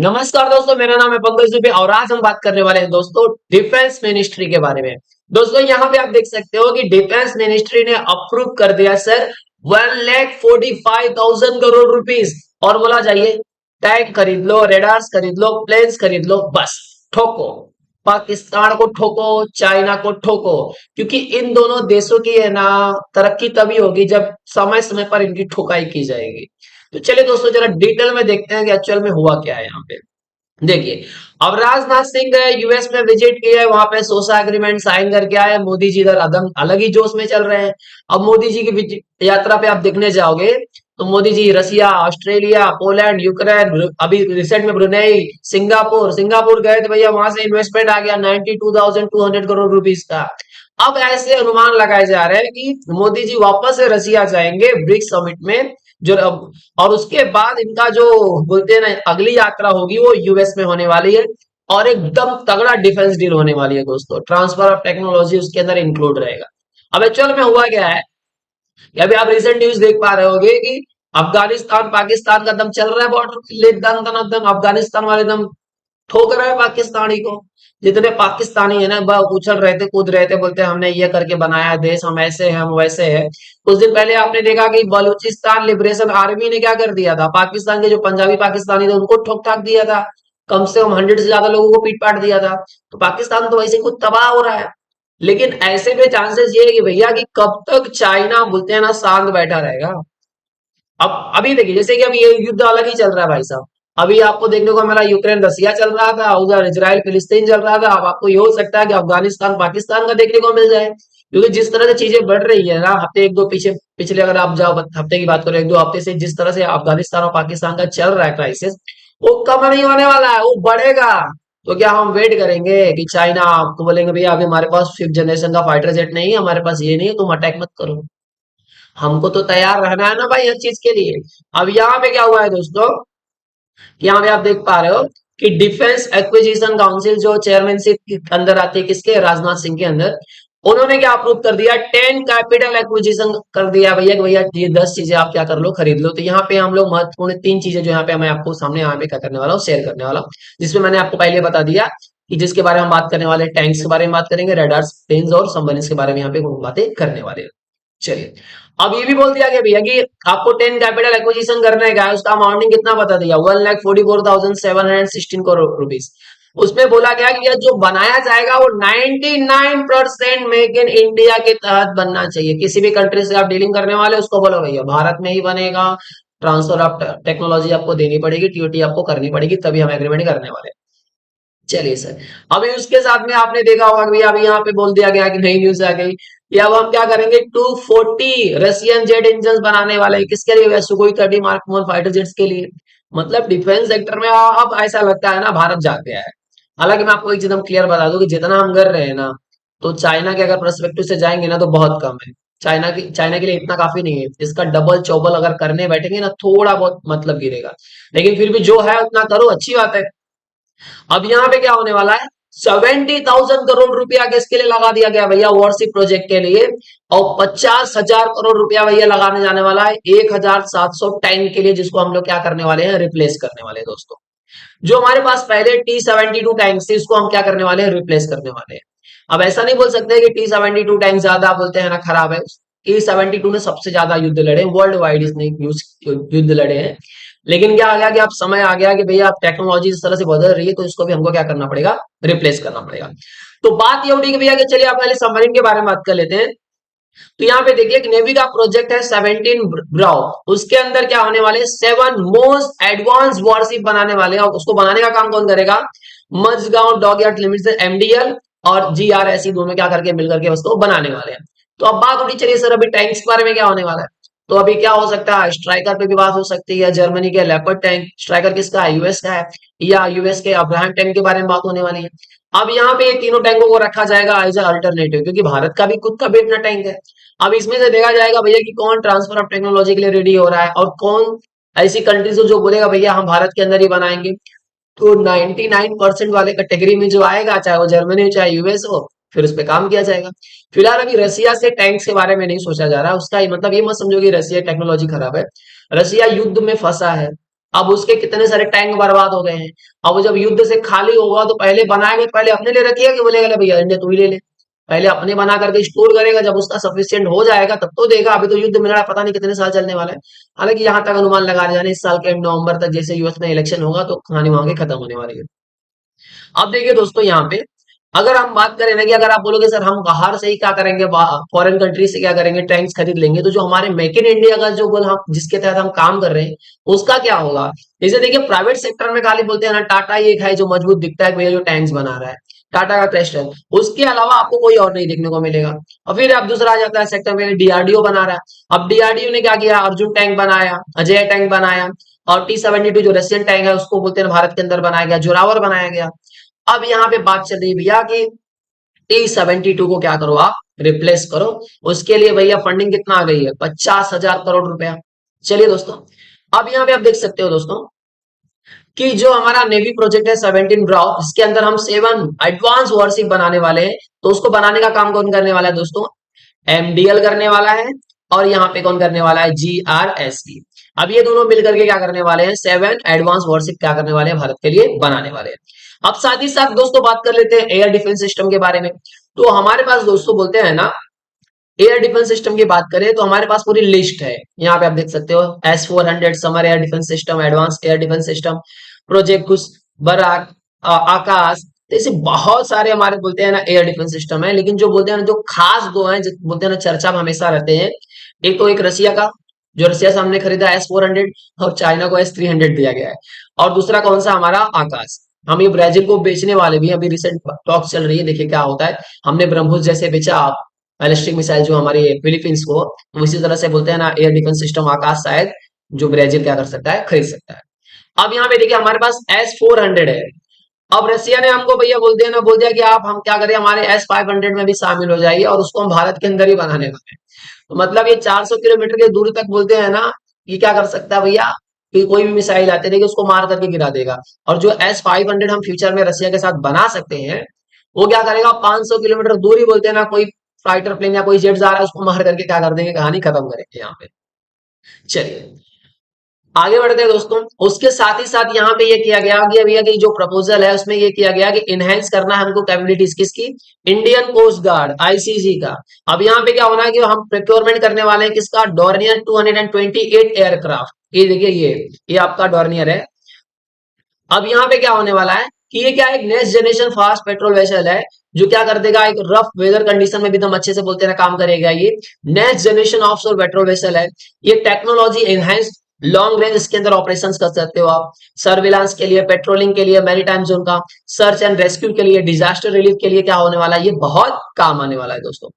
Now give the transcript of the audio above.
नमस्कार दोस्तों, मेरा नाम है पंकज दुबे और आज हम बात करने वाले हैं दोस्तों डिफेंस मिनिस्ट्री के बारे में। दोस्तों यहाँ पे आप देख सकते हो कि डिफेंस मिनिस्ट्री ने अप्रूव कर दिया सर 1,45,000 करोड़ रुपीस। और बोला जाइए टैंक खरीद लो, रेडार्स खरीद लो, प्लेन्स खरीद लो, बस ठोको। पाकिस्तान को ठोको, चाइना को ठोको, क्योंकि इन दोनों देशों की है ना तरक्की तभी होगी जब समय समय पर इनकी ठुकाई की जाएगी। तो चलिए दोस्तों जरा डिटेल में देखते हैं कि एक्चुअल में हुआ क्या है यहाँ पे। देखिए, अब राजनाथ सिंह गए यूएस में, विजिट किया है, वहां पे सोसा एग्रीमेंट साइन करके आए। मोदी जी इधर अदम अलग ही जोश में चल रहे हैं। अब मोदी जी की यात्रा पे आप देखने जाओगे तो मोदी जी रसिया, ऑस्ट्रेलिया, पोलैंड, यूक्रेन, अभी रिसेंट में ब्रुनेई, सिंगापुर सिंगापुर गए तो भैया वहां से इन्वेस्टमेंट आ गया 92,200 करोड़ रुपीस का। अब ऐसे अनुमान लगाए जा रहे हैं कि मोदी जी वापस से रसिया जाएंगे ब्रिक्स समिट में। जो अब और उसके बाद इनका जो बोलते हैं ना अगली यात्रा होगी वो यूएस में होने वाली है। और एकदम तगड़ा डिफेंस डील होने वाली है दोस्तों, ट्रांसफर ऑफ टेक्नोलॉजी उसके अंदर इंक्लूड रहेगा। अब एक्चुअल में हुआ क्या है कि अभी आप रिसेंट न्यूज देख पा रहे होगे कि अफगानिस्तान पाकिस्तान का दम चल रहा है बॉर्डर, दम दम दम अफगानिस्तान वाले दम ठोक रहा है पाकिस्तानी को। जितने पाकिस्तानी है ना वह उछल रहे थे, कूद रहे थे, बोलते हैं हमने ये करके बनाया है देश, हम ऐसे हैं, हम वैसे हैं। कुछ दिन पहले आपने देखा कि बलूचिस्तान लिबरेशन आर्मी ने क्या कर दिया था, पाकिस्तान के जो पंजाबी पाकिस्तानी थे उनको ठोक ठाक दिया था। कम से कम 100 से ज्यादा लोगों को पीट पाट दिया था। तो पाकिस्तान तो वैसे कुछ तबाह हो रहा है। लेकिन ऐसे में चांसेस ये है कि भैया कि कब तक चाइना बोलते हैं ना शांत बैठा रहेगा। अब अभी देखिए जैसे कि अभी ये युद्ध अलग ही चल रहा है भाई साहब। अभी आपको देखने को मिला यूक्रेन रसिया चल रहा था, उधर इजराइल फिलिस्तीन चल रहा था। अब आपको ये हो सकता है कि अफगानिस्तान पाकिस्तान का देखने को मिल जाए, क्योंकि जिस तरह से चीजें बढ़ रही है ना, हफ्ते एक दो पीछे पिछले अगर आप जाओ हफ्ते की बात करो, एक दो हफ्ते से जिस तरह से अफगानिस्तान और पाकिस्तान का चल रहा है क्राइसिस, वो कम नहीं होने वाला है, वो बढ़ेगा। तो क्या हम वेट करेंगे कि चाइना आपको बोलेंगे भैया अभी हमारे पास 5th जनरेशन का फाइटर जेट नहीं है, हमारे पास ये नहीं है, तुम अटैक मत करो। हमको तो तैयार रहना है ना भाई हर चीज के लिए। अब यहाँ पे क्या हुआ है दोस्तों, यहाँ पे आप देख पा रहे हो कि डिफेंस एक्विजिशन काउंसिल जो चेयरमैनशिप के अंदर आती है, किसके, राजनाथ सिंह के अंदर, उन्होंने क्या अप्रूव कर दिया, 10 कैपिटल एक्विजिशन कर दिया भैया कि भैया ये 10 चीजें आप क्या कर लो, खरीद लो। तो यहाँ पे हम लोग महत्वपूर्ण 3 चीजें जो यहाँ पे मैं आपको सामने यहाँ पे क्या करने वाला हूँ, शेयर करने वाला हूँ। जिसमें मैंने आपको पहले बता दिया कि जिसके बारे में हम बात करने वाले हैं, टैंक्स के बारे में बात करेंगे, रेडार्स, प्लेन्स और सबमरीन्स के बारे में यहाँ पे हम बातें करने वाले हैं। चलिए, अब ये भी बोल दिया गया भैया कि आपको 10 कैपिटल एक्विजिशन करने का है, उसका अमाउंटिंग कितना बता दिया, 1,44,716 करोड़ रुपीस। उसमें बोला गया कि यह जो बनाया जाएगा वो 99% मेक इन इंडिया के तहत बनना चाहिए। किसी भी कंट्री से आप डीलिंग करने वाले उसको बोलो भैया भारत में ही बनेगा, ट्रांसफर ऑफ टेक्नोलॉजी आपको देनी पड़ेगी, टीओटी आपको करनी पड़ेगी, तभी हम एग्रीमेंट करने वाले हैं। चलिए सर, अभी उसके साथ में आपने देखा होगा कि अभी यहाँ पे बोल दिया गया कि नई न्यूज आ गई कि अब हम क्या करेंगे, 240 रशियन जेट इंजन बनाने वाले हैं। किसके लिए, सुखोई 30 मार्क 1 फाइटर जेट्स के लिए। मतलब डिफेंस सेक्टर में अब ऐसा लगता है ना भारत जाग गया है। हालांकि मैं आपको एक चीज हम क्लियर बता दूं कि जितना हम कर रहे हैं ना, तो चाइना के अगर पर्सपेक्टिव से जाएंगे ना तो बहुत कम है। चाइना के लिए इतना काफी नहीं है, इसका डबल चौबल अगर करने बैठेंगे ना थोड़ा बहुत मतलब गिरेगा। लेकिन फिर भी जो है उतना करो, अच्छी बात है। अब यहाँ पे क्या होने वाला है, 70,000 करोड़ रुपया किसके लिए लगा दिया गया भैया, वॉरशिप प्रोजेक्ट के लिए। और 50,000 करोड़ रुपया भैया लगाने जाने वाला है 1,700 टैंक के लिए, जिसको हम लोग क्या करने वाले हैं, रिप्लेस करने वाले हैं दोस्तों। जो हमारे पास पहले T-72 टैंक से, इसको हम क्या करने वाले हैं, रिप्लेस करने वाले हैं। अब ऐसा नहीं बोल सकते कि T-72 टैंक ज्यादा बोलते हैं ना खराब है। T-72 ने सबसे ज्यादा युद्ध लड़े वर्ल्ड वाइड, इसने युद्ध लड़े हैं। लेकिन क्या आ गया कि अब समय आ गया कि भैया अब टेक्नोलॉजी इस तरह से बदल रही है, तो इसको भी हमको क्या करना पड़ेगा, रिप्लेस करना पड़ेगा। तो बात ये उठी कि भैया कि चलिए आप पहले सबमरीन के बारे में बात कर लेते हैं। तो यहाँ पे देखिए नेवी का प्रोजेक्ट है 17 ब्राउ, उसके अंदर क्या होने वाले, 7 मोस्ट एडवांस वॉरशिप बनाने वाले हैं। और उसको बनाने का काम कौन करेगा, मझगांव डॉकयार्ड लिमिटेड, एमडीएल और जीआरएससी दोनों क्या करके मिल करके उसको बनाने वाले हैं। तो अब बात उठी, चलिए सर अभी टैंक्स के बारे में क्या होने वाला है। तो अभी क्या हो सकता है, स्ट्राइकर पे भी बात हो सकती है। जर्मनी के लेपर्ड टैंक, स्ट्राइकर किसका है, यूएस का है, या यूएस के अब्राहम टैंक के बारे में बात होने वाली है। अब यहाँ पे ये तीनों टैंकों को रखा जाएगा एज अल्टरनेटिव, क्योंकि भारत का भी खुद का भी अपना टैंक है। अब इसमें से देखा जाएगा भैया कि कौन ट्रांसफर ऑफ टेक्नोलॉजी के लिए रेडी हो रहा है और कौन ऐसी कंट्रीज हो जो बोलेगा भैया हम भारत के अंदर ही बनाएंगे। तो 99% वाले कैटेगरी में जो आएगा, चाहे वो जर्मनी हो चाहे यूएस हो, फिर उस पर काम किया जाएगा। फिलहाल अभी रसिया से टैंक्स के बारे में नहीं सोचा जा रहा, उसका मतलब ये मत समझो कि रसिया टेक्नोलॉजी खराब है। रसिया युद्ध में फंसा है, अब उसके कितने सारे टैंक बर्बाद हो गए हैं। अब वो जब युद्ध से खाली होगा तो पहले बनाएंगे, पहले अपने लिए रखिएगा कि बोलेगा ले भैया इंडिया तू ही ले ले। पहले अपने बना करके स्टोर करेगा, जब उसका सफिशिएंट हो जाएगा तब तो देगा। अभी तो युद्ध मिल रहा है, पता नहीं कितने साल चलने वाला है। हालांकि यहाँ तक अनुमान लगा रहे जाने इस साल के नवंबर तक जैसे यूएस में इलेक्शन होगा तो कहानी वहां की खत्म होने वाली है। अब देखिए दोस्तों यहाँ पे अगर हम बात करें ना कि अगर आप बोलोगे सर हम बाहर से ही क्या करेंगे, फॉरेन कंट्री से क्या करेंगे, टैंक्स खरीद लेंगे, तो जो हमारे मेक इन इंडिया का जो बोल हम जिसके तहत हम काम कर रहे हैं उसका क्या होगा। जैसे देखिए प्राइवेट सेक्टर में खाली बोलते हैं ना टाटा ही एक है जो मजबूत दिखता है भैया जो टैंक्स बना रहा है, टाटा का क्रेस्टर, उसके अलावा आपको कोई और नहीं देखने को मिलेगा। और फिर अब दूसरा आ जाता है सेक्टर में डीआरडीओ बना रहा है। अब डीआरडीओ ने क्या किया, अर्जुन टैंक बनाया, अजय टैंक बनाया, और T-72 जो रशियन टैंक है उसको बोलते हैं भारत के अंदर बनाया गया, जोरावर बनाया गया। अब यहाँ पे बात चल रही है भैया कि T-72 को क्या करो आप रिप्लेस करो। उसके लिए भैया फंडिंग कितना आ गई है, 50,000 करोड़ रुपया। चलिए दोस्तों अब यहाँ पे आप देख सकते हो दोस्तों कि जो हमारा नेवी प्रोजेक्ट है 17 ब्राउ, इसके अंदर हम 7 एडवांस वॉरशिप बनाने वाले हैं। तो उसको बनाने का काम कौन करने वाला है दोस्तों, एमडीएल करने वाला है। और यहाँ पे कौन करने वाला है, जीआरएसटी। अब ये दोनों मिलकर के क्या करने वाले हैं, 7 एडवांस वॉरशिप क्या करने वाले हैं, भारत के लिए बनाने वाले हैं। अब साथ ही साथ दोस्तों बात कर लेते हैं एयर डिफेंस सिस्टम के बारे में। तो हमारे पास दोस्तों बोलते हैं ना एयर डिफेंस सिस्टम की बात करें तो हमारे पास पूरी लिस्ट है। यहाँ पे आप देख सकते हो S-400 summer air defence system, advance air defence system, project कुछ, बराक, आकाश, तो ऐसे बहुत सारे हमारे बोलते हैं ना एयर डिफेंस सिस्टम है। लेकिन जो बोलते हैं ना जो खास दो हैं जो बोलते हैं ना चर्चा में हमेशा रहते हैं, एक तो एक रसिया का जो रसिया से हमने खरीदा S-400, और चाइना को S-300 दिया गया है। और दूसरा कौन सा हमारा आकाश, हम ये ब्राजील को बेचने वाले भी हैं। अभी रिसेंट टॉक चल रही है, देखिए क्या होता है। हमने ब्रह्मोस जैसे बेचा बैलिस्टिक मिसाइल जो हमारी फिलीपींस को, तो इसी तरह से बोलते हैं ना एयर डिफेंस सिस्टम आकाश शायद जो ब्राजील क्या कर सकता है, खरीद सकता है। अब यहाँ पे देखिए हमारे पास S-400 है। अब रसिया ने हमको भैया बोल दिया कि आप हम क्या करें, हमारे S-500 में भी शामिल हो जाइए और उसको हम भारत के अंदर ही बनाने वाले हैं। तो मतलब ये 400 किलोमीटर की दूरी तक बोलते हैं ना, ये क्या कर सकता है भैया कि कोई भी मिसाइल आते देखिए उसको मार करके गिरा देगा। और जो S-500 हम फ्यूचर में रसिया के साथ बना सकते हैं, वो क्या करेगा, 500 किलोमीटर दूरी बोलते हैं ना, कोई फाइटर प्लेन या कोई जेट जा रहा है उसको मार करके क्या कर देंगे, कहानी खत्म करेंगे यहाँ पे। चलिए आगे बढ़ते हैं दोस्तों। उसके साथ ही साथ यहाँ पे ये किया गया कि भैया कि जो प्रपोजल है उसमें ये किया गया कि इनहेंस करना है हमको कैपेबिलिटीज किसकी, इंडियन कोस्ट गार्ड आईसीजी का। अब यहाँ पे क्या होना है कि हम प्रोक्योरमेंट करने वाले हैं किसका, डॉर्नियर 228 एयरक्राफ्ट। ये देखिए ये आपका डॉर्नियर है। अब यहाँ पे क्या होने वाला है कि ये क्या है, एक next generation fast patrol vessel है जो क्या कर देगा, एक रफ वेदर कंडीशन में भी एकदम अच्छे से बोलते हैं ना काम करेगा। ये next generation offshore patrol vessel है। ये टेक्नोलॉजी एनहांस्ड लॉन्ग रेंज इसके अंदर ऑपरेशंस कर सकते हो आप, सर्विलांस के लिए, पेट्रोलिंग के लिए, मैरीटाइम जोन का सर्च एंड रेस्क्यू के लिए, डिजास्टर रिलीफ के लिए क्या होने वाला है, ये बहुत काम आने वाला है दोस्तों।